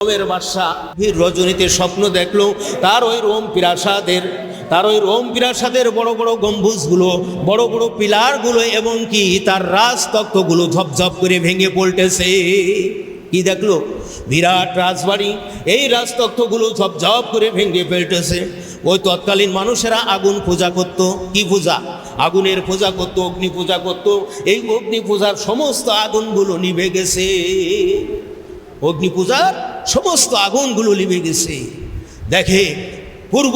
রোমের বাদশাহ রজনীতে স্বপ্ন দেখলো তার ওই রোম প্রাসাদের বড় বড় গম্বুজগুলো, বড় বড় পিলারগুলো এবং কি তার রাজতক্তগুলো ঝপঝপ করে ভেঙে পড়তেছে। কি দেখলো? বিরাট রাজবাড়ি, এই রাজতক্তগুলো ঝপঝপ করে ভেঙে ফেলতেছে। ওই তৎকালীন মানুষেরা আগুন পূজা করত। কি পূজা? আগুনের পূজা করত, অগ্নি পূজা করত। এই অগ্নি পূজার সমস্ত আগুনগুলো নিভে গেছে। অগ্নি পূজার সমস্ত আগুনগুলো নিভে গেছে। দেখে পূর্ব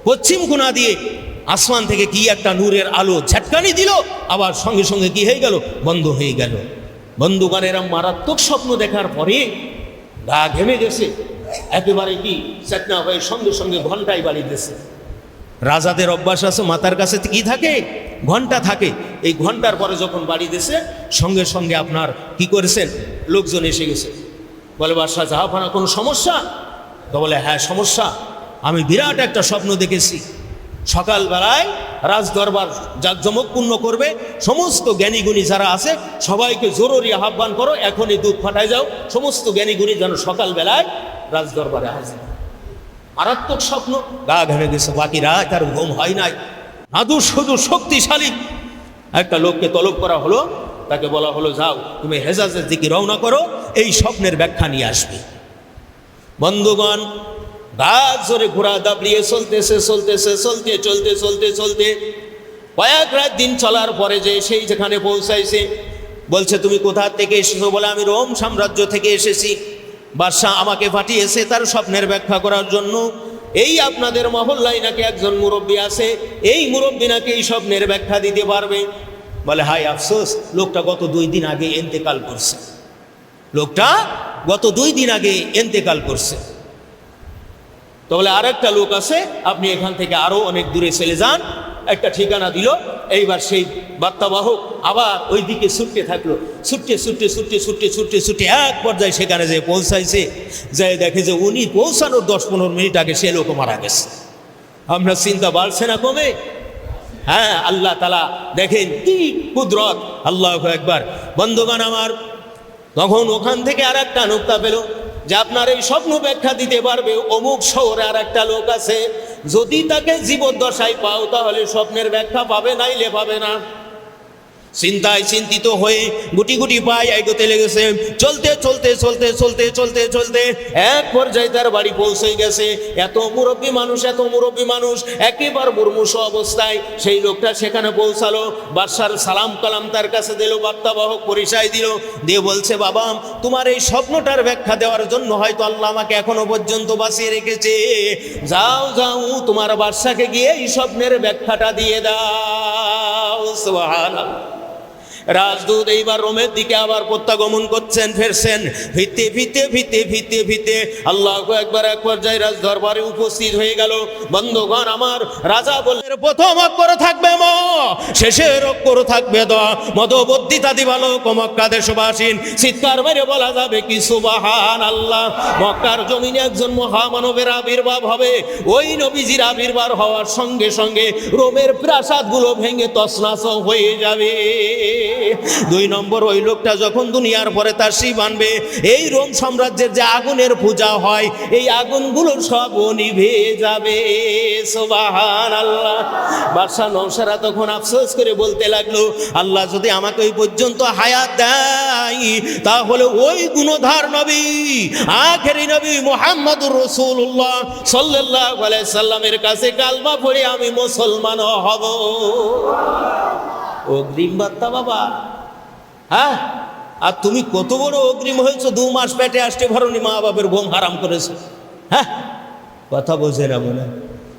পশ্চিম কোণা দিয়ে আসমান থেকে কি একটা নূরের আলো ঝাটকানি দিল, আবার সঙ্গে সঙ্গে কি হয়ে গেল? বন্ধ হয়ে গেল। বন্ধুগণ, এরা মারাত্মক স্বপ্ন দেখার পরে গা ঘেমে গেছে, একেবারে কি চেতনা হয়ে সঙ্গে সঙ্গে ঘন্টায় বাড়ি দিয়েছে। রাজাদের অভ্যাস আছে, মাথার কাছে কি থাকে? ঘন্টা থাকে। এই ঘন্টার পরে যখন বাড়ি দিয়েছে, সঙ্গে সঙ্গে আপনার কি করেছেন? লোকজন এসে গেছে। বলে, বাদশাহ জাহাপানা, কোনো সমস্যা? তো বলে, হ্যাঁ সমস্যা, আমি বিরাট একটা স্বপ্ন দেখেছি। সকালবেলায় রাজদরবার জাঁকজমকপূর্ণ করবে, সমস্ত জ্ঞানীগুণী যারা আছে সবাইকে জরুরি আহ্বান করো, এখনই দুধ ফাটায় যাও, সমস্ত জ্ঞানীগুণী যেন সকালবেলায় রাজদরবারে হাজির। মারাত্মক স্বপ্ন, গা ঘেমে গেছে। বাকি রাত আর ঘুম হয় নাই। শুধু শক্তিশালী একটা লোককে তলব করা হলো, তাকে বলা হলো, যাও তুমি হেজাজের দিকে রওনা করো, এই স্বপ্নের ব্যাখ্যা নিয়ে আসবে। বন্ধুগণ, গাছ জোরে ঘোড়া দাবড়িয়ে চলতে কয়েক রাত দিন চলার পরে যে সেই যেখানে পৌঁছাইছে, বলছে, তুমি কোথা থেকে এসেছো? বলে, আমি রোম সাম্রাজ্য থেকে এসেছি। বাদশাহ আমাকে পাঠিয়েছে তার স্বপ্নের ব্যাখ্যা করার জন্য। এই আপনাদের মহল্লায় নাকি একজন মুরব্বী আছে, এই মুরব্বী নাকি এই স্বপ্নের ব্যাখ্যা দিতে পারবে। বলে, হায় আফসোস, লোকটা গত 2 দিন আগে ইন্তেকাল করছে। ইন্তেকাল করছে। তো বলে, আরেকটা লোক আছে, আপনি এখান থেকে আরো অনেক দূরে চলে যান। একটা ঠিকানা দিল। এইবার সেই বার্তাবাহক আবার ওই দিকে ছুটতে থাকলো। ছুটতে এক পর্যায়ে সেখানে যে পৌঁছাইছে, যে দেখে যে উনি পৌঁছানোর 10-15 মিনিট আগে সে লোক মারা গেছে। আমরা চিন্তা বাড়ছে না কমে? হ্যাঁ, আল্লাহ তাআলা দেখেন কি কুদরত, আল্লাহু আকবার। বন্ধুগণ আমার, তখন ওখান থেকে আর একটা নুক্তা পেল যে আপনার এই স্বপ্ন ব্যাখ্যা দিতে পারবে অমুক শহরে আর একটা লোক আছে, যদি তাকে জীবদ্দশায় পাও তাহলে স্বপ্নের ব্যাখ্যা পাবে, নাইলে পাবে না। চিন্তায় চিন্তিত হয়ে গুটি গুটি পায়ে এগোতে লেগেছে। চলতে এক পর্যায়ে তার বাড়ি পৌঁছে গেছে। এত মুরব্বী মানুষ একেবারে মুর্মুষ অবস্থায় সেই লোকটা সেখানে পৌঁছালো। বাদশার সালাম কালাম তার কাছে দিল, বার্তাবাহক পরিচয় দিল, দিয়ে বলছে, বাবা, তোমার এই স্বপ্নটার ব্যাখ্যা দেওয়ার জন্য হয়তো আল্লাহ আমাকে এখনো পর্যন্ত বাঁচিয়ে রেখেছে। যাও তোমার বাদশাকে গিয়ে এই স্বপ্নের ব্যাখ্যাটা দিয়ে দাও। সুবহানাল্লাহ। রাজদূত এইবার রোমের দিকে আবার প্রত্যাগমন করছেন, ফিরছেন। ফিরতে আল্লাহু আকবার, এক পর্যায়ে রাজ দরবারে উপস্থিত হয়ে গেল। বন্ধুগণ আমার, রাজা বললেন, প্রথম অক্ষর থাকবে ম, শেষের অক্ষর থাকবে দ। মদবদ্দিতা দিবালোক মক্কা দেশবাসীন, চিৎকার মেরে বলা যাবে কি সুবহানাল্লাহ। মক্কার জমিনে একজন মহামানবের আবির্ভাব হবে। ওই নবীজির আবির্ভাব হওয়ার সঙ্গে সঙ্গে রোমের প্রাসাদগুলো ভেঙে তছনছ হয়ে যাবে। 2 নম্বর, ওই লোকটা যখন দুনিয়ার পরে তার সেই বানবে, এই রোম সাম্রাজ্যের যে আগুনের পূজা হয়, এই আগুনগুলো সব নিভে যাবে। সুবহানাল্লাহ। বাদশা নওশারা তখন আফসোস করে বলতে লাগলো, আল্লাহ যদি আমাকে ওই পর্যন্ত হায়াত দেয়, তাহলে ওই গুণধার নবী, আখেরি নবী মুহাম্মদুর রাসূলুল্লাহ সাল্লাল্লাহু আলাইহি সাল্লামের কাছে কালমা পড়ে আমি মুসলমান হব। অগ্রিম বার্তা বাবা। হ্যাঁ, আর তুমি কত বড় অগ্রিম হয়েছো, 2 মাস পেটে আসতে ভরনি, মা বাপের ঘুম হারাম করেছো। হ্যাঁ, কথা বোঝে না মনে।